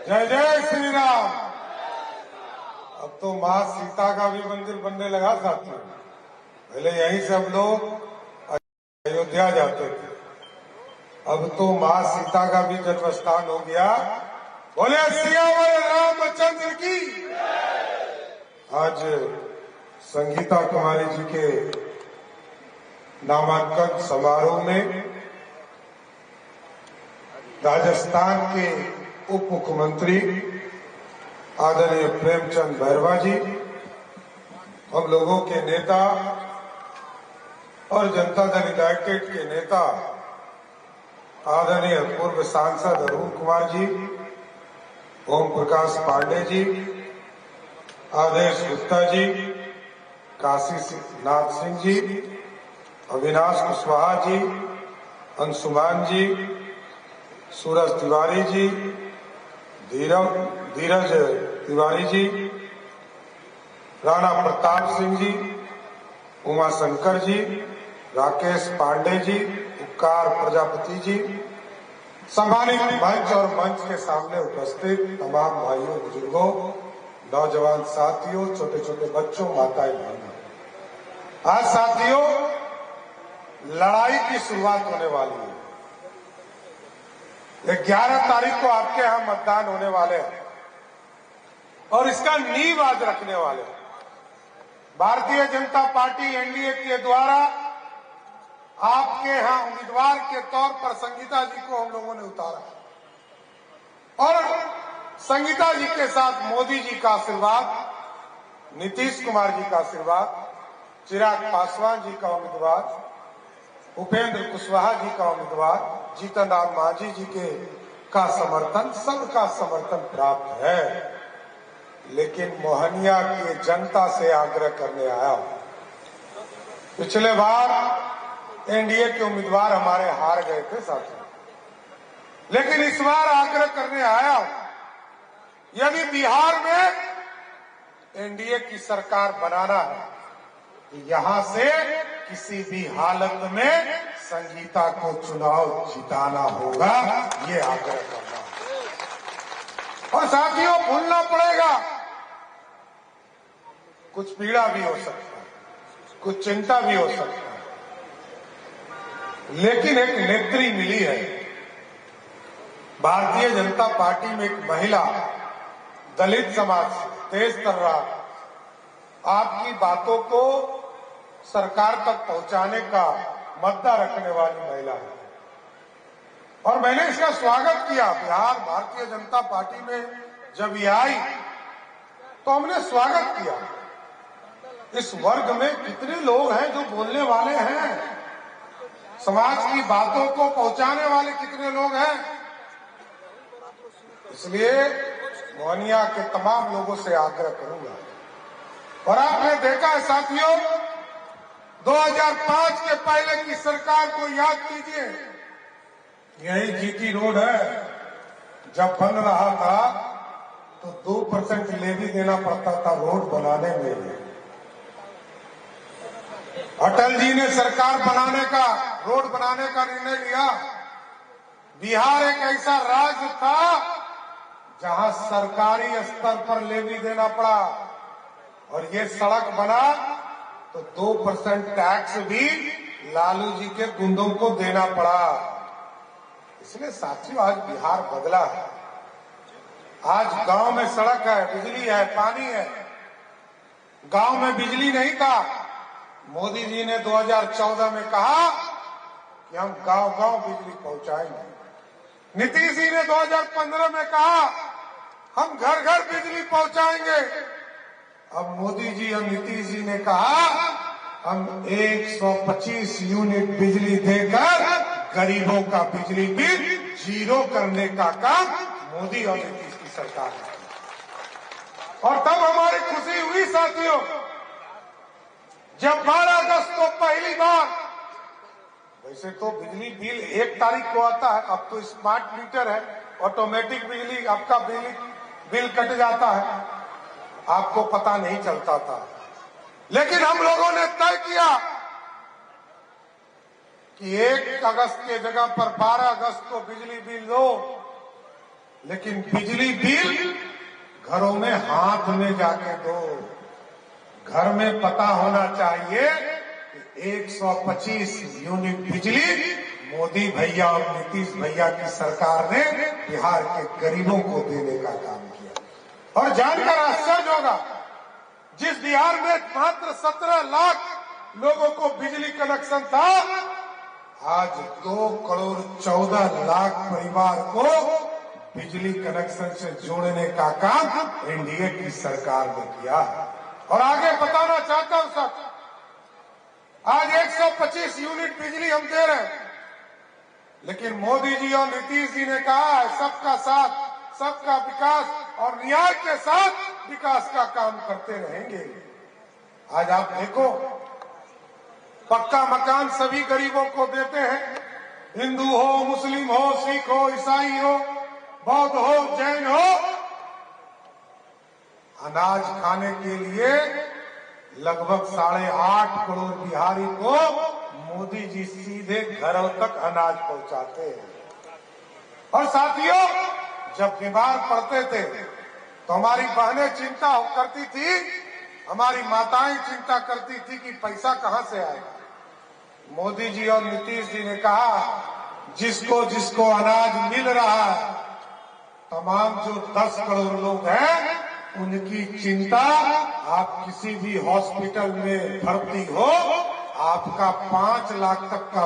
जय जय श्री राम। अब तो माँ सीता का भी मंदिर बनने लगा साथियों। पहले यहीं से हम लोग अयोध्या जाते थे, अब तो माँ सीता का भी जन्म स्थान हो गया। बोले सियावर रामचंद्र की। आज संगीता कुमारी जी के नामांकन समारोह में राजस्थान के उप मुख्यमंत्री आदरणीय प्रेमचंद बैरवा जी, हम लोगों के नेता और जनता दल यूनाइटेड के नेता आदरणीय पूर्व सांसद अरुण कुमार जी, ओम प्रकाश पांडे जी, आदेश गुप्ता जी, काशी नाथ सिंह जी, अविनाश कुशवाहा जी, अंशुमान जी, सूरज तिवारी जी, धीरज तिवारी जी, राणा प्रताप सिंह जी, उमा शंकर जी, राकेश पांडे जी, उपकार प्रजापति जी, सम्मानित मंच और मंच के सामने उपस्थित तमाम भाइयों बुजुर्गों, नौजवान साथियों, छोटे छोटे बच्चों, माताएं बहनों, आज साथियों लड़ाई की शुरुआत होने वाली है। 11 तारीख को आपके यहां मतदान होने वाले हैं और इसका नींव आज रखने वाले हैं। भारतीय जनता पार्टी एनडीए के द्वारा आपके यहां उम्मीदवार के तौर पर संगीता जी को हम लोगों ने उतारा और संगीता जी के साथ मोदी जी का आशीर्वाद, नीतीश कुमार जी का आशीर्वाद, चिराग पासवान जी का उम्मीदवार, उपेंद्र कुशवाहा जी का उम्मीदवार, जीतन राम मांझी जी का समर्थन, सबका समर्थन प्राप्त है। लेकिन मोहनिया की जनता से आग्रह करने आया हूं। पिछले बार एनडीए के उम्मीदवार हमारे हार गए थे साथियों, लेकिन इस बार आग्रह करने आया हूं, यदि बिहार में एनडीए की सरकार बनाना है तो यहां से किसी भी हालत में संगीता को चुनाव जिताना होगा, ये आग्रह करना है। और साथियों भूलना पड़ेगा, कुछ पीड़ा भी हो सकता है, कुछ चिंता भी हो सकता है, लेकिन एक नेत्री मिली है। भारतीय जनता पार्टी में एक महिला दलित समाज से तेज तर्रार आपकी बातों को सरकार तक पहुंचाने का मुद्दा रखने वाली महिला है और मैंने इसका स्वागत किया। बिहार भारतीय जनता पार्टी में जब ये आई तो हमने स्वागत किया। इस वर्ग में कितने लोग हैं जो बोलने वाले हैं, समाज की बातों को पहुंचाने वाले कितने लोग हैं। इसलिए मोहनिया के तमाम लोगों से आग्रह करूंगा। और आपने देखा है साथियों, 2005 के पहले की सरकार को याद कीजिए, यही जीटी रोड है, जब बन रहा था तो 2% लेवी देना पड़ता था रोड बनाने में। अटल जी ने सरकार बनाने का, रोड बनाने का निर्णय लिया। बिहार एक ऐसा राज्य था जहां सरकारी स्तर पर लेवी देना पड़ा और ये सड़क बना तो 2% टैक्स भी लालू जी के गुंडों को देना पड़ा। इसलिए साथियों आज बिहार बदला है। आज गांव में सड़क है, बिजली है, पानी है। गांव में बिजली नहीं था, मोदी जी ने 2014 में कहा कि हम गांव-गांव बिजली पहुंचाएंगे। नीतीश जी ने 2015 में कहा हम घर-घर बिजली पहुंचाएंगे। अब मोदी जी और नीतीश जी ने कहा हम 125 यूनिट बिजली देकर गरीबों का बिजली बिल जीरो करने का काम मोदी और नीतीश की सरकार ने किया। और तब हमारी खुशी हुई साथियों, जब 12 अगस्त को पहली बार, वैसे तो बिजली बिल 1 तारीख को आता है, अब तो स्मार्ट मीटर है, ऑटोमेटिक बिजली आपका बिल कट जाता है, आपको पता नहीं चलता था। लेकिन हम लोगों ने तय किया कि 1 अगस्त के जगह पर 12 अगस्त को बिजली बिल दो लेकिन बिजली बिल घरों में हाथ में जाके दो। घर में पता होना चाहिए कि 125 यूनिट बिजली मोदी भैया और नीतीश भैया की सरकार ने बिहार के गरीबों को देने का काम किया। और जानकर आश्चर्य होगा, जिस बिहार में मात्र 17 लाख लोगों को बिजली कनेक्शन था, आज 2 करोड़ 14 लाख परिवार को बिजली कनेक्शन से जोड़ने का काम एनडीए की सरकार ने किया। और आगे बताना चाहता हूं सर, आज 125 यूनिट बिजली हम दे रहे हैं, लेकिन मोदी जी और नीतीश जी ने कहा है सबका साथ, सबका विकास और न्याय के साथ विकास का काम करते रहेंगे। आज आप देखो, पक्का मकान सभी गरीबों को देते हैं, हिंदू हो, मुस्लिम हो, सिख हो, ईसाई हो, बौद्ध हो, जैन हो। अनाज खाने के लिए लगभग 8.5 करोड़ बिहारी को मोदी जी सीधे घरों तक अनाज पहुंचाते हैं। और साथियों, जब बीमार पड़ते थे तो हमारी बहनें चिंता करती थी, हमारी माताएं चिंता करती थी कि पैसा कहां से आएगा। मोदी जी और नीतीश जी ने कहा, जिसको जिसको अनाज मिल रहा है, तमाम जो 10 करोड़ लोग हैं, उनकी चिंता, आप किसी भी हॉस्पिटल में भर्ती हो, आपका 5 लाख तक का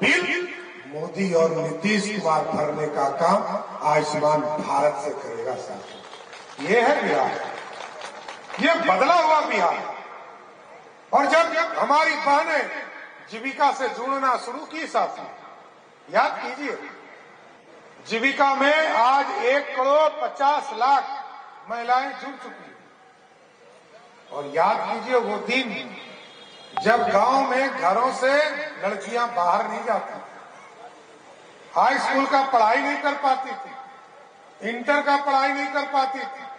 बिल मोदी और नीतीश कुमार भरने का काम आयुष्मान भारत से करेगा साहब। ये है बिहार, ये बदला हुआ बिहार। और जब हमारी बहनें जीविका से जुड़ना शुरू की साथी, याद कीजिए, जीविका में आज 1 करोड़ 50 लाख महिलाएं जुड़ चुकी हैं। और याद कीजिए वो दिन जब गांव में घरों से लड़कियां बाहर नहीं जाती, हाई स्कूल का पढ़ाई नहीं कर पाती थी, इंटर का पढ़ाई नहीं कर पाती थी।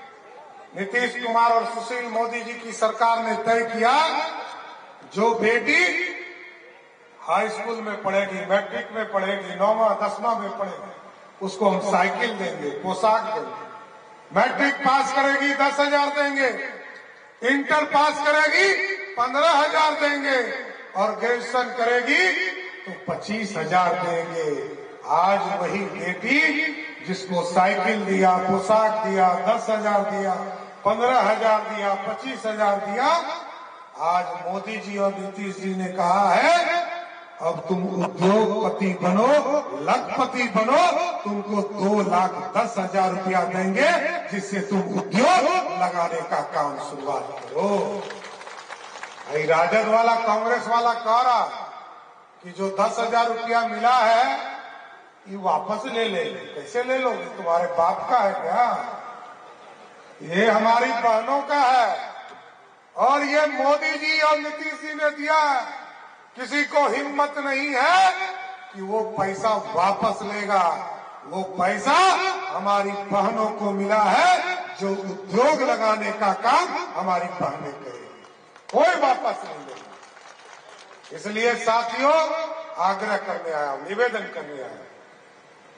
नीतीश कुमार और सुशील मोदी जी की सरकार ने तय किया, जो बेटी हाई स्कूल में पढ़ेगी, मैट्रिक में पढ़ेगी, 9वां 10वां में पढ़ेगी, उसको हम साइकिल देंगे, पोशाक देंगे। मैट्रिक पास करेगी 10,000 देंगे, इंटर पास करेगी 15,000 देंगे, और ग्रेजुएशन करेगी तो 25,000 देंगे। आज वही बेटी जिसको साइकिल दिया, पोशाक दिया, 10,000 दिया, 15,000 दिया, 25,000 दिया, आज मोदी जी और नीतीश जी ने कहा है, अब तुम उद्योगपति बनो, लखपति बनो, तुमको 2,10,000 रुपया देंगे, जिससे तुम उद्योग लगाने का काम शुरुआत करो। भाई राजद वाला, कांग्रेस वाला कह रहा कि जो 10,000 रुपया मिला है ये वापस ले ले। कैसे ले लोगे? तुम्हारे बाप का है क्या? ये हमारी बहनों का है, और ये मोदी जी और नीतीश जी ने दिया है। किसी को हिम्मत नहीं है कि वो पैसा वापस लेगा। वो पैसा हमारी बहनों को मिला है, जो उद्योग लगाने का काम हमारी बहनें करेंगी, कोई वापस नहीं लेगा। इसलिए साथियों, आग्रह करने आया हूं, निवेदन करने आया हूं,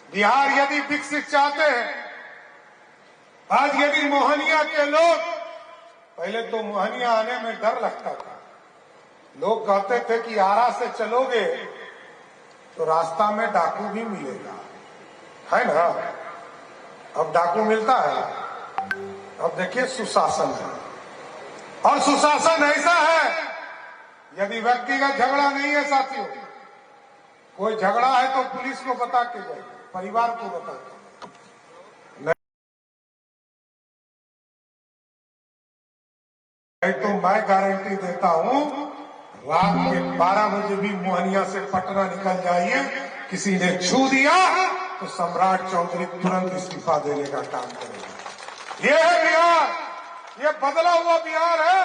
बिहार यदि विकसित चाहते हैं, आज यदि मोहनिया के लोग, पहले तो मोहनिया आने में डर लगता था, लोग कहते थे कि आरा से चलोगे तो रास्ता में डाकू भी मिलेगा, है ना? अब डाकू मिलता है। अब देखिए सुशासन है, और सुशासन ऐसा है, यदि व्यक्तिगत झगड़ा नहीं है साथियों, कोई झगड़ा है तो पुलिस को बता के जाए, परिवार को बता के, नहीं तो मैं गारंटी देता हूं, रात के 12 बजे भी मोहनिया से पटना निकल जाइए, किसी ने छू दिया तो सम्राट चौधरी तुरंत इस्तीफा देने का काम करेगा। ये है बिहार, ये बदला हुआ बिहार है।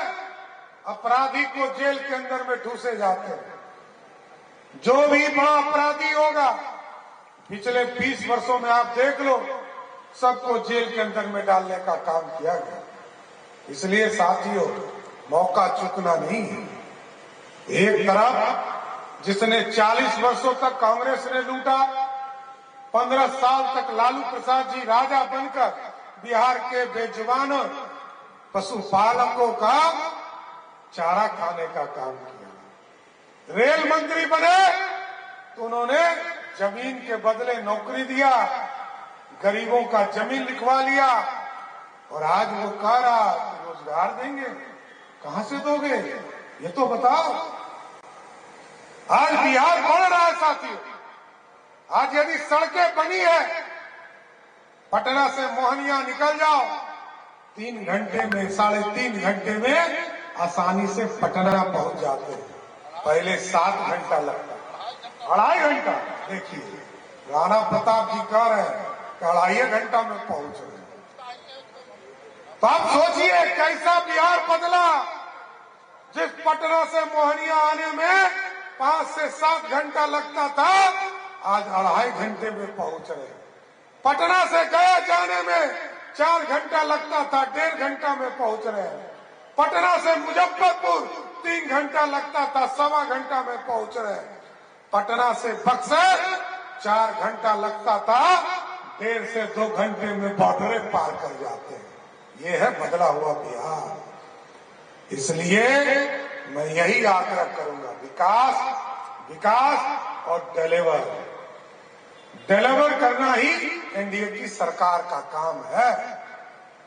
अपराधी को जेल के अंदर में ठूसे जाते हैं। जो भी बड़ा अपराधी होगा, पिछले 20 वर्षों में आप देख लो, सबको जेल के अंदर में डालने का काम किया गया। इसलिए साथियों, मौका चूकना नहीं है। एक तरफ जिसने 40 वर्षों तक कांग्रेस ने लूटा, 15 साल तक लालू प्रसाद जी राजा बनकर बिहार के बेजुबान पशुपालकों का चारा खाने का काम किया। रेल मंत्री बने तो उन्होंने जमीन के बदले नौकरी दिया, गरीबों का जमीन लिखवा लिया, और आज वो कह रहा कि रोजगार देंगे। कहां से दोगे ये तो बताओ। आज बिहार बढ़ रहा है साथियों। आज यदि सड़कें बनी है, पटना से मोहनिया निकल जाओ, 3 घंटे में 3.5 घंटे में आसानी से पटना पहुंच जाते हैं। पहले 7 घंटा लगता, 2.5 घंटा। देखिए राणा प्रताप जी कह रहे हैं कि 2.5 घंटा में पहुंच रहे हैं। तो आप सोचिए कैसा बिहार बदला। जिस पटना से मोहनिया आने में 5 से 7 घंटा लगता था, आज 2.5 घंटे में पहुंच रहे हैं। पटना से गया जाने में 4 घंटा लगता था, 1.5 घंटा में पहुंच रहे हैं। पटना से मुजफ्फरपुर 3 घंटा लगता था, 1.25 घंटा में पहुंच रहे हैं। पटना से बक्सर 4 घंटा लगता था, 1.5 से 2 घंटे में बॉर्डरें पार कर जाते हैं। ये है बदला हुआ बिहार। इसलिए मैं यही आग्रह करूंगा, विकास, विकास और डिलीवर करना ही एनडीए की सरकार का काम है।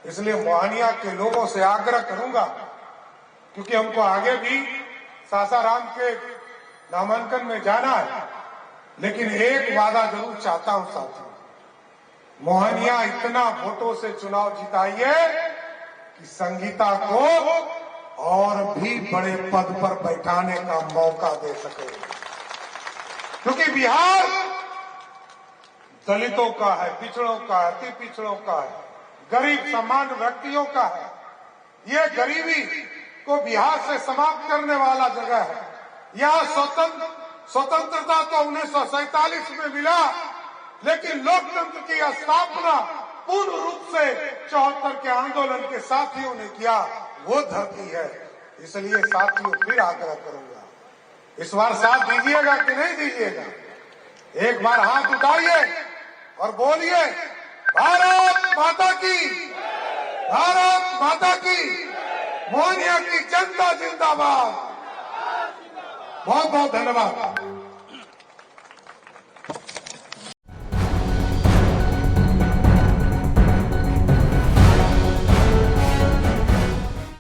इसलिए मोहनिया के लोगों से आग्रह करूंगा, क्योंकि हमको आगे भी सासाराम के नामांकन में जाना है, लेकिन एक वादा जरूर चाहता हूं साथियों, मोहनिया इतना वोटों से चुनाव जिताइए कि संगीता को और भी बड़े पद पर बैठाने का मौका दे सके। क्योंकि बिहार दलितों का है, पिछड़ों का है, अति पिछड़ों का है, गरीब सामान्य व्यक्तियों का है। ये गरीबी को बिहार से समाप्त करने वाला जगह है। यहाँ स्वतंत्रता तो 1947 में मिला, लेकिन लोकतंत्र की स्थापना पूर्ण रूप से 74 के आंदोलन के साथियों ने किया, वो धरती है। इसलिए साथियों फिर आग्रह करूंगा, इस बार साथ दीजिएगा कि नहीं दीजिएगा? एक बार हाथ उठाइए और बोलिए भारत माता की, भारत माता की, मोहनिया की जनता जिंदाबाद। बहुत बहुत धन्यवाद।